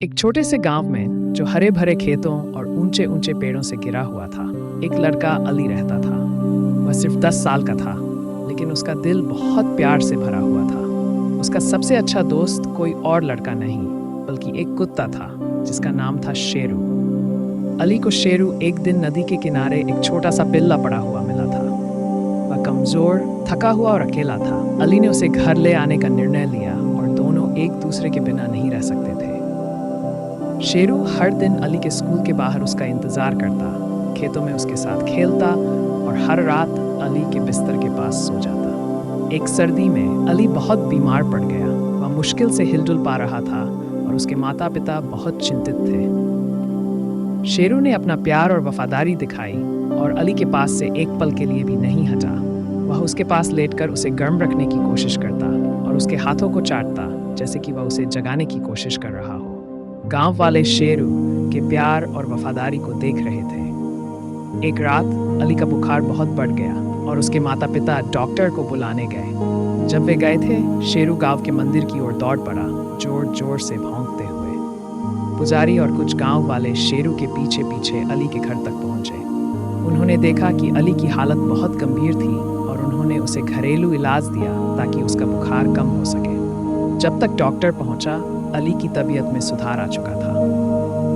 एक छोटे से गांव में जो हरे भरे खेतों और ऊंचे ऊंचे पेड़ों से घिरा हुआ था, एक लड़का अली रहता था। वह सिर्फ 10 साल का था, लेकिन उसका दिल बहुत प्यार से भरा हुआ था। उसका सबसे अच्छा दोस्त कोई और लड़का नहीं, बल्कि एक कुत्ता था जिसका नाम था शेरू। अली को शेरू एक दिन नदी के किनारे एक छोटा सा पिल्ला पड़ा हुआ मिला था। वह कमजोर, थका हुआ और अकेला था। अली ने उसे घर ले आने का निर्णय लिया और दोनों एक दूसरे के बिना नहीं रह सकते थे। शेरू हर दिन अली के स्कूल के बाहर उसका इंतजार करता, खेतों में उसके साथ खेलता और हर रात अली के बिस्तर के पास सो जाता। एक सर्दी में अली बहुत बीमार पड़ गया। वह मुश्किल से हिलजुल पा रहा था और उसके माता पिता बहुत चिंतित थे। शेरू ने अपना प्यार और वफादारी दिखाई और अली के पास से एक पल के लिए भी नहीं हटा। वह उसके पास लेटकर उसे गर्म रखने की कोशिश करता और उसके हाथों को चाटता, जैसे कि वह उसे जगाने की कोशिश कर रहा हो। गांव वाले शेरू के प्यार और वफादारी को देख रहे थे। एक रात अली का बुखार बहुत बढ़ गया और उसके माता पिता डॉक्टर को बुलाने गए। जब वे गए थे, शेरू गांव के मंदिर की ओर दौड़ पड़ा, जोर जोर से भौंकते हुए। पुजारी और कुछ गांव वाले शेरू के पीछे पीछे अली के घर तक पहुंचे। उन्होंने देखा कि अली की हालत बहुत गंभीर थी और उन्होंने उसे घरेलू इलाज दिया ताकि उसका बुखार कम हो सके। जब तक डॉक्टर पहुंचा, अली की तबीयत में सुधार आ चुका था।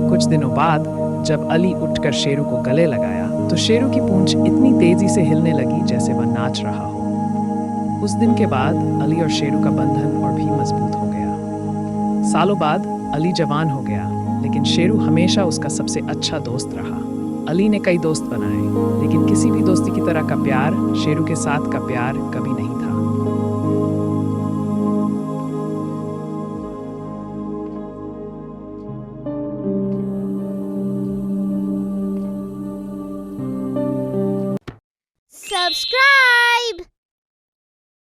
कुछ दिनों बाद जब अली उठकर शेरू को गले लगाया, तो शेरू की पूंछ इतनी तेजी से हिलने लगी जैसे वह नाच रहा हो। उस दिन के बाद अली और शेरू का बंधन और भी मजबूत हो गया। सालों बाद अली जवान हो गया, लेकिन शेरू हमेशा उसका सबसे अच्छा दोस्त रहा। अली ने कई दोस्त बनाए, लेकिन किसी भी दोस्ती की तरह का प्यार शेरू के साथ का प्यार कभी नहीं था। Subscribe!